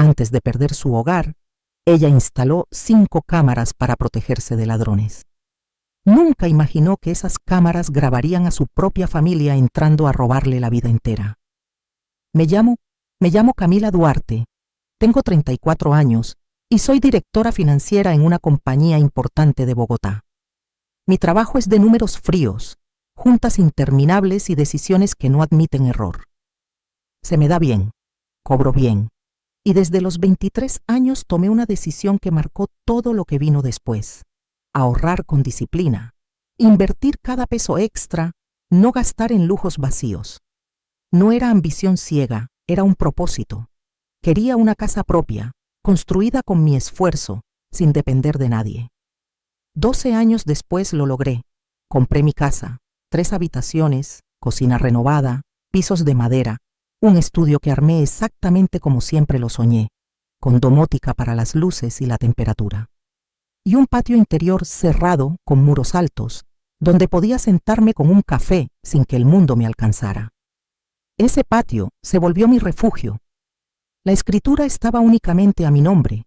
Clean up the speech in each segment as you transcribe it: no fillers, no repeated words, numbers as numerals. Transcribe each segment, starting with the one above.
Antes de perder su hogar, ella instaló 5 cámaras para protegerse de ladrones. Nunca imaginó que esas cámaras grabarían a su propia familia entrando a robarle la vida entera. Me llamo Camila Duarte, tengo 34 años y soy directora financiera en una compañía importante de Bogotá. Mi trabajo es de números fríos, juntas interminables y decisiones que no admiten error. Se me da bien, cobro bien, y desde los 23 años tomé una decisión que marcó todo lo que vino después: ahorrar con disciplina, invertir cada peso extra, no gastar en lujos vacíos. No era ambición ciega, era un propósito. Quería una casa propia, construida con mi esfuerzo, sin depender de nadie. 12 años después lo logré. Compré mi casa, 3 habitaciones, cocina renovada, pisos de madera, un estudio que armé exactamente como siempre lo soñé, con domótica para las luces y la temperatura, y un patio interior cerrado con muros altos, donde podía sentarme con un café sin que el mundo me alcanzara. Ese patio se volvió mi refugio. La escritura estaba únicamente a mi nombre.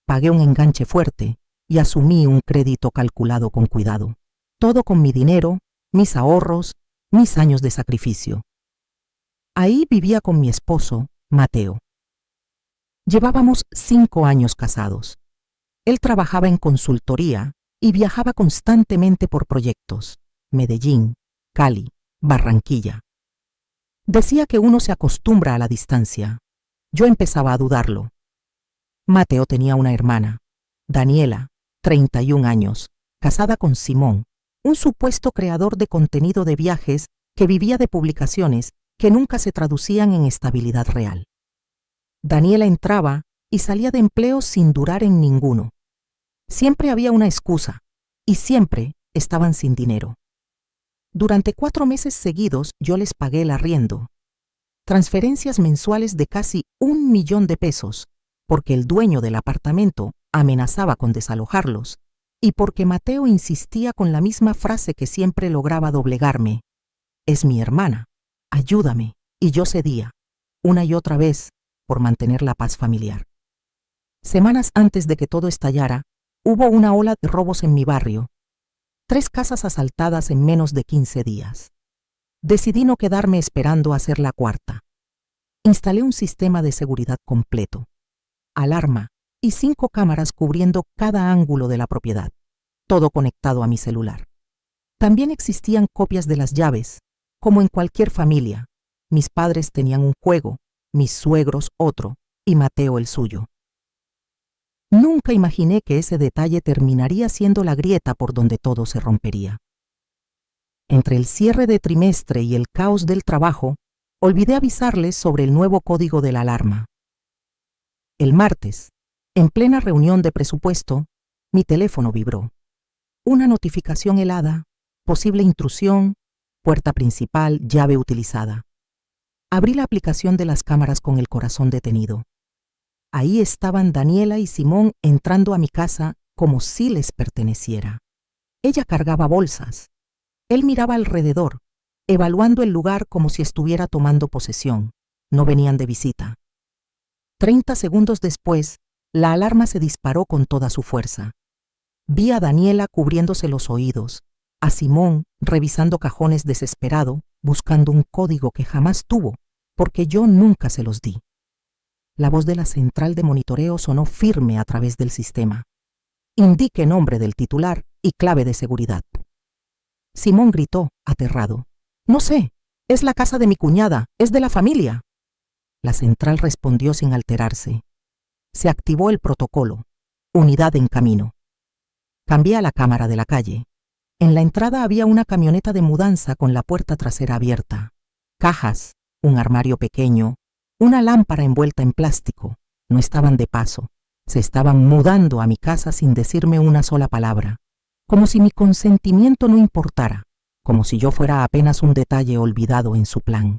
Pagué un enganche fuerte y asumí un crédito calculado con cuidado. Todo con mi dinero, mis ahorros, mis años de sacrificio. Ahí vivía con mi esposo, Mateo. Llevábamos 5 años casados. Él trabajaba en consultoría y viajaba constantemente por proyectos: Medellín, Cali, Barranquilla. Decía que uno se acostumbra a la distancia. Yo empezaba a dudarlo. Mateo tenía una hermana, Daniela, 31 años, casada con Simón, un supuesto creador de contenido de viajes que vivía de publicaciones que nunca se traducían en estabilidad real. Daniela entraba y salía de empleos sin durar en ninguno. Siempre había una excusa y siempre estaban sin dinero. Durante 4 meses seguidos yo les pagué el arriendo. Transferencias mensuales de casi 1 millón de pesos, porque el dueño del apartamento amenazaba con desalojarlos y porque Mateo insistía con la misma frase que siempre lograba doblegarme: es mi hermana, ayúdame, y yo cedía, una y otra vez, por mantener la paz familiar. Semanas antes de que todo estallara, hubo una ola de robos en mi barrio. 3 casas asaltadas en menos de 15 días. Decidí no quedarme esperando a hacer la 4ª. Instalé un sistema de seguridad completo, alarma y 5 cámaras cubriendo cada ángulo de la propiedad, todo conectado a mi celular. También existían copias de las llaves, como en cualquier familia. Mis padres tenían un juego, mis suegros otro, y Mateo el suyo. Nunca imaginé que ese detalle terminaría siendo la grieta por donde todo se rompería. Entre el cierre de trimestre y el caos del trabajo, olvidé avisarles sobre el nuevo código de la alarma. El martes, en plena reunión de presupuesto, mi teléfono vibró. Una notificación helada: posible intrusión, puerta principal, llave utilizada. Abrí la aplicación de las cámaras con el corazón detenido. Ahí estaban Daniela y Simón entrando a mi casa como si les perteneciera. Ella cargaba bolsas. Él miraba alrededor, evaluando el lugar como si estuviera tomando posesión. No venían de visita. 30 segundos después, la alarma se disparó con toda su fuerza. Vi a Daniela cubriéndose los oídos, a Simón revisando cajones desesperado, buscando un código que jamás tuvo, porque yo nunca se los di. La voz de la central de monitoreo sonó firme a través del sistema. Indique nombre del titular y clave de seguridad. Simón gritó, aterrado: no sé, es la casa de mi cuñada, es de la familia. La central respondió sin alterarse. Se activó el protocolo. Unidad en camino. Cambié a la cámara de la calle. En la entrada había una camioneta de mudanza con la puerta trasera abierta. Cajas, un armario pequeño, una lámpara envuelta en plástico. No estaban de paso. Se estaban mudando a mi casa sin decirme una sola palabra. Como si mi consentimiento no importara. Como si yo fuera apenas un detalle olvidado en su plan.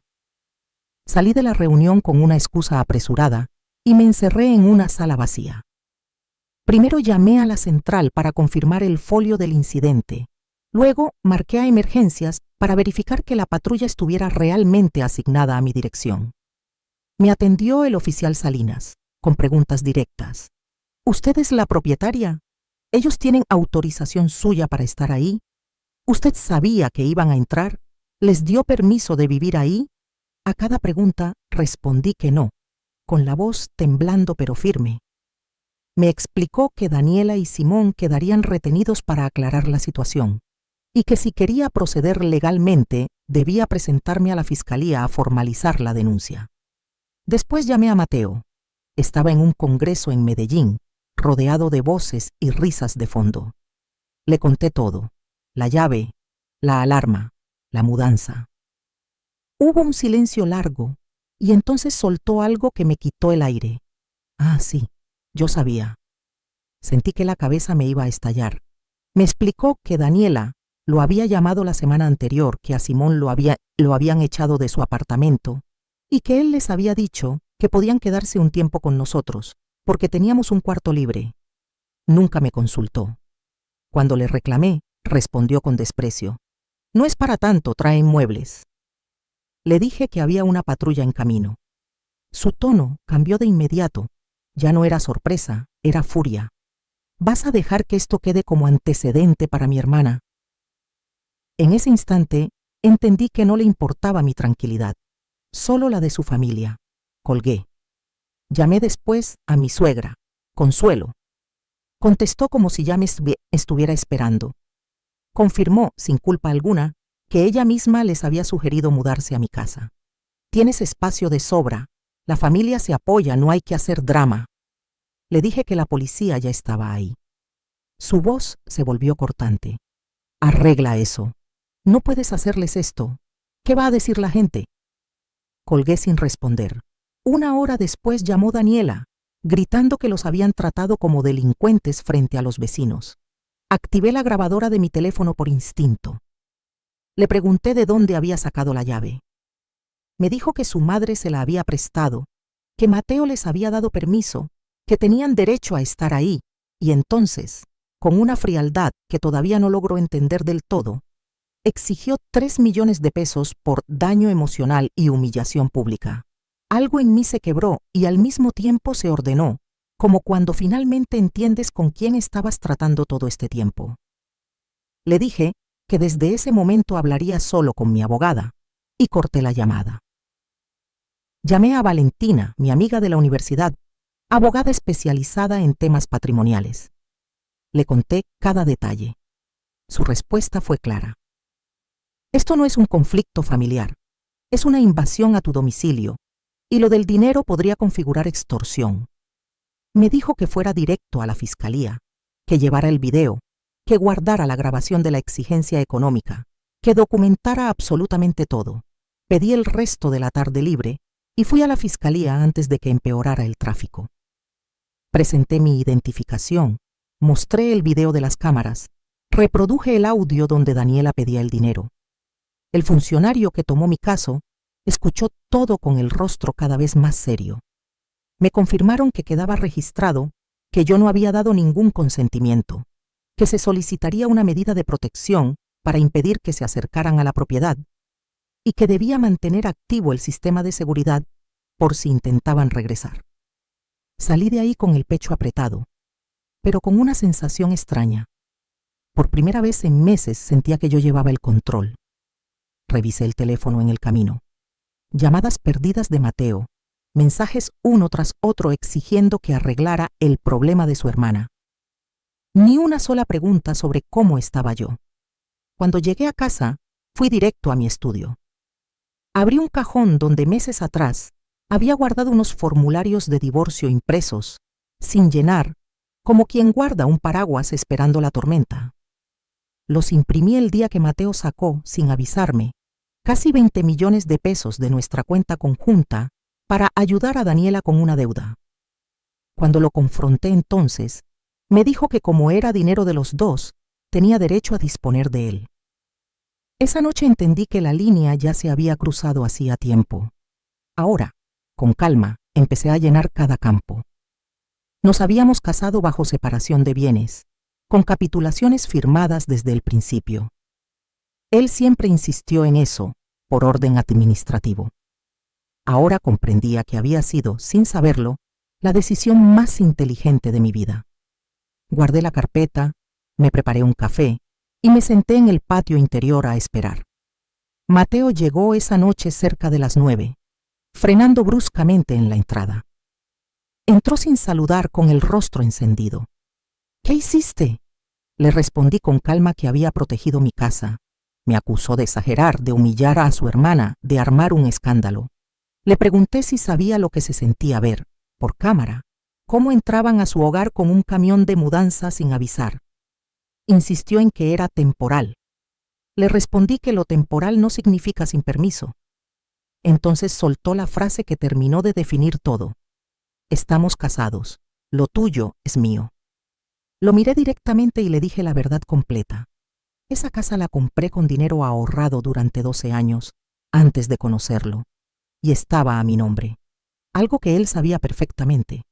Salí de la reunión con una excusa apresurada y me encerré en una sala vacía. Primero llamé a la central para confirmar el folio del incidente. Luego marqué a emergencias para verificar que la patrulla estuviera realmente asignada a mi dirección. Me atendió el oficial Salinas, con preguntas directas. ¿Usted es la propietaria? ¿Ellos tienen autorización suya para estar ahí? ¿Usted sabía que iban a entrar? ¿Les dio permiso de vivir ahí? A cada pregunta respondí que no, con la voz temblando pero firme. Me explicó que Daniela y Simón quedarían retenidos para aclarar la situación y que si quería proceder legalmente debía presentarme a la fiscalía a formalizar la denuncia. Después llamé a Mateo. Estaba en un congreso en Medellín, rodeado de voces y risas de fondo. Le conté todo: la llave, la alarma, la mudanza. Hubo un silencio largo y entonces soltó algo que me quitó el aire. Ah, sí, yo sabía. Sentí que la cabeza me iba a estallar. Me explicó que Daniela lo había llamado la semana anterior, que a Simón lo habían echado de su apartamento y que él les había dicho que podían quedarse un tiempo con nosotros, porque teníamos un cuarto libre. Nunca me consultó. Cuando le reclamé, respondió con desprecio: no es para tanto, traen muebles. Le dije que había una patrulla en camino. Su tono cambió de inmediato. Ya no era sorpresa, era furia. ¿Vas a dejar que esto quede como antecedente para mi hermana? En ese instante, entendí que no le importaba mi tranquilidad, solo la de su familia. Colgué. Llamé después a mi suegra, Consuelo. Contestó como si ya me estuviera esperando. Confirmó, sin culpa alguna, que ella misma les había sugerido mudarse a mi casa. Tienes espacio de sobra, la familia se apoya, no hay que hacer drama. Le dije que la policía ya estaba ahí. Su voz se volvió cortante. Arregla eso. No puedes hacerles esto. ¿Qué va a decir la gente? Colgué sin responder. Una hora después llamó Daniela, gritando que los habían tratado como delincuentes frente a los vecinos. Activé la grabadora de mi teléfono por instinto. Le pregunté de dónde había sacado la llave. Me dijo que su madre se la había prestado, que Mateo les había dado permiso, que tenían derecho a estar ahí, y entonces, con una frialdad que todavía no logro entender del todo, exigió 3 millones de pesos por daño emocional y humillación pública. Algo en mí se quebró y al mismo tiempo se ordenó, como cuando finalmente entiendes con quién estabas tratando todo este tiempo. Le dije que desde ese momento hablaría solo con mi abogada, y corté la llamada. Llamé a Valentina, mi amiga de la universidad, abogada especializada en temas patrimoniales. Le conté cada detalle. Su respuesta fue clara. Esto no es un conflicto familiar, es una invasión a tu domicilio, y lo del dinero podría configurar extorsión. Me dijo que fuera directo a la fiscalía, que llevara el video, que guardara la grabación de la exigencia económica, que documentara absolutamente todo. Pedí el resto de la tarde libre y fui a la fiscalía antes de que empeorara el tráfico. Presenté mi identificación, mostré el video de las cámaras, reproduje el audio donde Daniela pedía el dinero. El funcionario que tomó mi caso escuchó todo con el rostro cada vez más serio. Me confirmaron que quedaba registrado que yo no había dado ningún consentimiento, que se solicitaría una medida de protección para impedir que se acercaran a la propiedad y que debía mantener activo el sistema de seguridad por si intentaban regresar. Salí de ahí con el pecho apretado, pero con una sensación extraña. Por primera vez en meses sentía que yo llevaba el control. Revisé el teléfono en el camino. Llamadas perdidas de Mateo, mensajes uno tras otro exigiendo que arreglara el problema de su hermana. Ni una sola pregunta sobre cómo estaba yo. Cuando llegué a casa, fui directo a mi estudio. Abrí un cajón donde meses atrás había guardado unos formularios de divorcio impresos, sin llenar, como quien guarda un paraguas esperando la tormenta. Los imprimí el día que Mateo sacó, sin avisarme, casi 20 millones de pesos de nuestra cuenta conjunta para ayudar a Daniela con una deuda. Cuando lo confronté entonces, me dijo que como era dinero de los dos, tenía derecho a disponer de él. Esa noche entendí que la línea ya se había cruzado hacía tiempo. Ahora, con calma, empecé a llenar cada campo. Nos habíamos casado bajo separación de bienes, con capitulaciones firmadas desde el principio. Él siempre insistió en eso, por orden administrativo. Ahora comprendía que había sido, sin saberlo, La decisión más inteligente de mi vida. Guardé la carpeta, me preparé un café y me senté en el patio interior a esperar. Mateo llegó esa noche cerca de las 9, frenando bruscamente en la entrada. Entró sin saludar, con el rostro encendido. ¿Qué hiciste? Le respondí con calma que había protegido mi casa. Me acusó de exagerar, de humillar a su hermana, de armar un escándalo. Le pregunté si sabía lo que se sentía ver, por cámara, cómo entraban a su hogar con un camión de mudanza sin avisar. Insistió en que era temporal. Le respondí que lo temporal no significa sin permiso. Entonces soltó la frase que terminó de definir todo. Estamos casados. Lo tuyo es mío. Lo miré directamente y le dije la verdad completa. Esa casa la compré con dinero ahorrado durante 12 años, antes de conocerlo, y estaba a mi nombre, algo que él sabía perfectamente.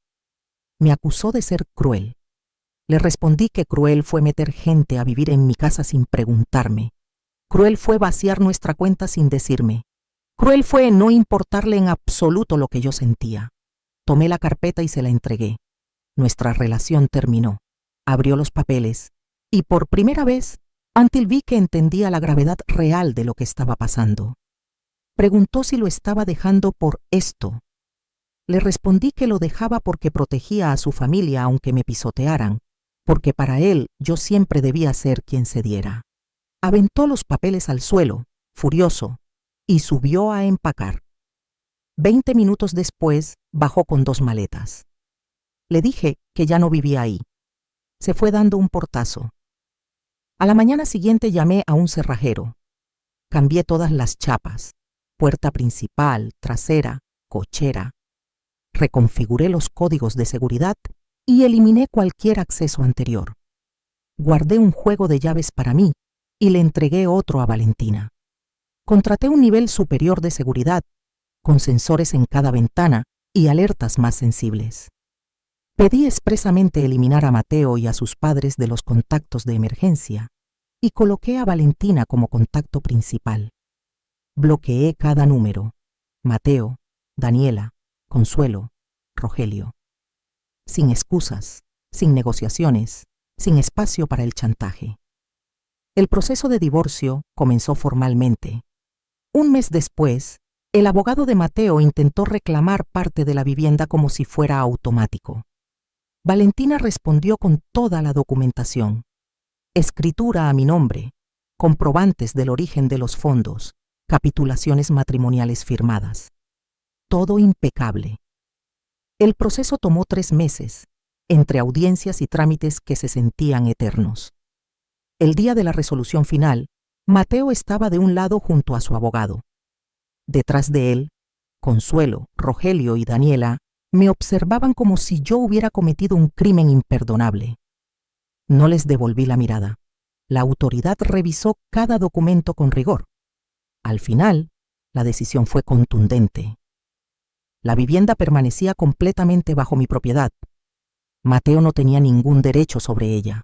Me acusó de ser cruel. Le respondí que cruel fue meter gente a vivir en mi casa sin preguntarme. Cruel fue vaciar nuestra cuenta sin decirme. Cruel fue no importarle en absoluto lo que yo sentía. Tomé la carpeta y se la entregué. Nuestra relación terminó. Abrió los papeles y por primera vez, Antil vi que entendía la gravedad real de lo que estaba pasando. Preguntó si lo estaba dejando por esto. Le respondí que lo dejaba porque protegía a su familia aunque me pisotearan, porque para él yo siempre debía ser quien cediera. Aventó los papeles al suelo, furioso, y subió a empacar. 20 minutos después bajó con 2 maletas. Le dije que ya no vivía ahí. Se fue dando un portazo. A la mañana siguiente llamé a un cerrajero. Cambié todas las chapas, puerta principal, trasera, cochera. Reconfiguré los códigos de seguridad y eliminé cualquier acceso anterior. Guardé un juego de llaves para mí y le entregué otro a Valentina. Contraté un nivel superior de seguridad, con sensores en cada ventana y alertas más sensibles. Pedí expresamente eliminar a Mateo y a sus padres de los contactos de emergencia y coloqué a Valentina como contacto principal. Bloqueé cada número: Mateo, Daniela, Consuelo, Rogelio. Sin excusas, sin negociaciones, sin espacio para el chantaje. El proceso de divorcio comenzó formalmente. Un mes después, el abogado de Mateo intentó reclamar parte de la vivienda como si fuera automático. Valentina respondió con toda la documentación: escritura a mi nombre, comprobantes del origen de los fondos, capitulaciones matrimoniales firmadas. Todo impecable. El proceso tomó 3 meses, entre audiencias y trámites que se sentían eternos. El día de la resolución final, Mateo estaba de un lado junto a su abogado. Detrás de él, Consuelo, Rogelio y Daniela me observaban como si yo hubiera cometido un crimen imperdonable. No les devolví la mirada. La autoridad revisó cada documento con rigor. Al final, la decisión fue contundente. La vivienda permanecía completamente bajo mi propiedad. Mateo no tenía ningún derecho sobre ella.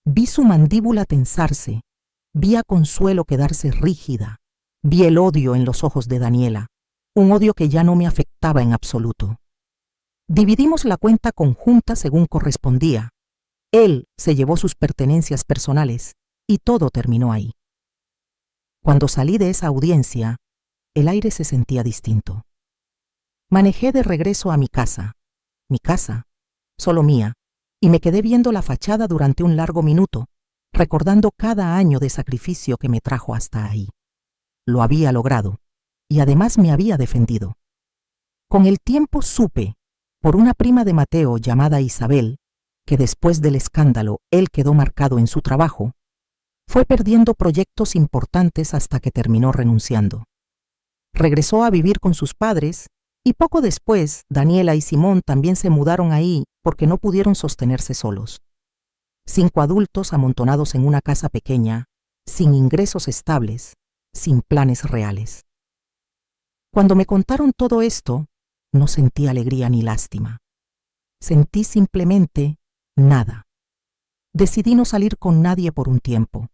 Vi su mandíbula tensarse, vi a Consuelo quedarse rígida, vi el odio en los ojos de Daniela, un odio que ya no me afectaba en absoluto. Dividimos la cuenta conjunta según correspondía. Él se llevó sus pertenencias personales y todo terminó ahí. Cuando salí de esa audiencia, el aire se sentía distinto. Manejé de regreso a mi casa, solo mía, y me quedé viendo la fachada durante un largo minuto, recordando cada año de sacrificio que me trajo hasta ahí. Lo había logrado, y además me había defendido. Con el tiempo supe, por una prima de Mateo llamada Isabel, que después del escándalo él quedó marcado en su trabajo, fue perdiendo proyectos importantes hasta que terminó renunciando. Regresó a vivir con sus padres y poco después Daniela y Simón también se mudaron ahí porque no pudieron sostenerse solos. 5 adultos amontonados en una casa pequeña, sin ingresos estables, sin planes reales. Cuando me contaron todo esto, no sentí alegría ni lástima. Sentí simplemente nada. Decidí no salir con nadie por un tiempo.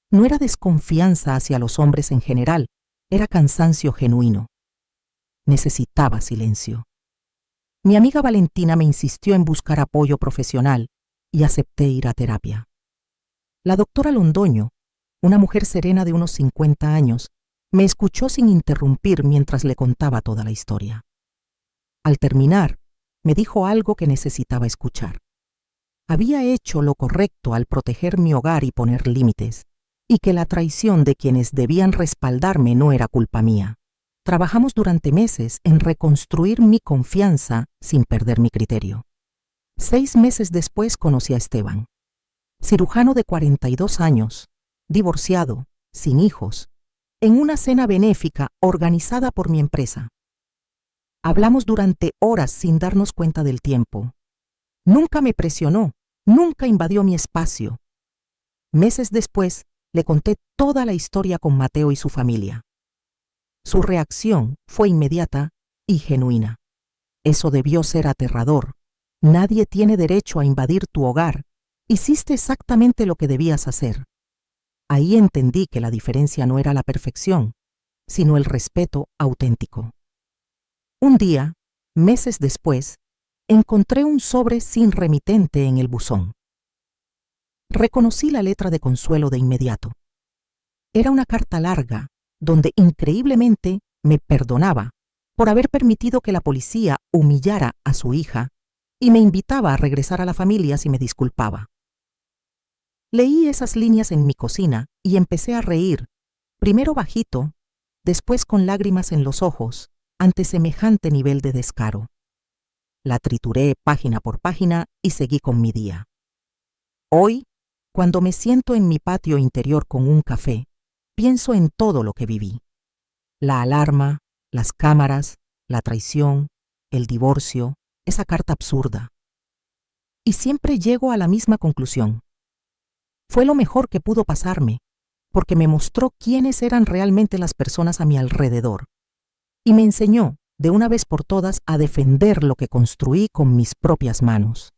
No era desconfianza hacia los hombres en general, era cansancio genuino. Necesitaba silencio. Mi amiga Valentina me insistió en buscar apoyo profesional y acepté ir a terapia. La doctora Londoño, una mujer serena de unos 50 años, me escuchó sin interrumpir mientras le contaba toda la historia. Al terminar, me dijo algo que necesitaba escuchar. Había hecho lo correcto al proteger mi hogar y poner límites, y que la traición de quienes debían respaldarme no era culpa mía. Trabajamos durante meses en reconstruir mi confianza sin perder mi criterio. 6 meses después conocí a Esteban, cirujano de 42 años, divorciado, sin hijos, en una cena benéfica organizada por mi empresa. Hablamos durante horas sin darnos cuenta del tiempo. Nunca me presionó, nunca invadió mi espacio. Meses después, le conté toda la historia con Mateo y su familia. Su reacción fue inmediata y genuina. Eso debió ser aterrador. Nadie tiene derecho a invadir tu hogar. Hiciste exactamente lo que debías hacer. Ahí entendí que la diferencia no era la perfección, sino el respeto auténtico. Un día, meses después, encontré un sobre sin remitente en el buzón. Reconocí la letra de consuelo de inmediato. Era una carta larga, donde increíblemente me perdonaba por haber permitido que la policía humillara a su hija y me invitaba a regresar a la familia si me disculpaba. Leí esas líneas en mi cocina y empecé a reír, primero bajito, después con lágrimas en los ojos, ante semejante nivel de descaro. La trituré página por página y seguí con mi día. Hoy, cuando me siento en mi patio interior con un café, pienso en todo lo que viví. La alarma, las cámaras, la traición, el divorcio, esa carta absurda. Y siempre llego a la misma conclusión. Fue lo mejor que pudo pasarme, porque me mostró quiénes eran realmente las personas a mi alrededor, y me enseñó, de una vez por todas, a defender lo que construí con mis propias manos.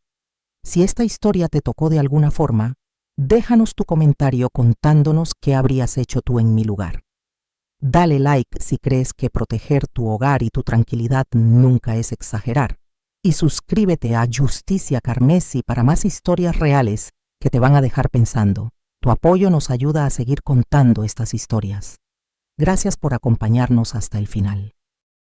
Si esta historia te tocó de alguna forma, déjanos tu comentario contándonos qué habrías hecho tú en mi lugar. Dale like si crees que proteger tu hogar y tu tranquilidad nunca es exagerar. Y suscríbete a Justicia Carmesí para más historias reales que te van a dejar pensando. Tu apoyo nos ayuda a seguir contando estas historias. Gracias por acompañarnos hasta el final.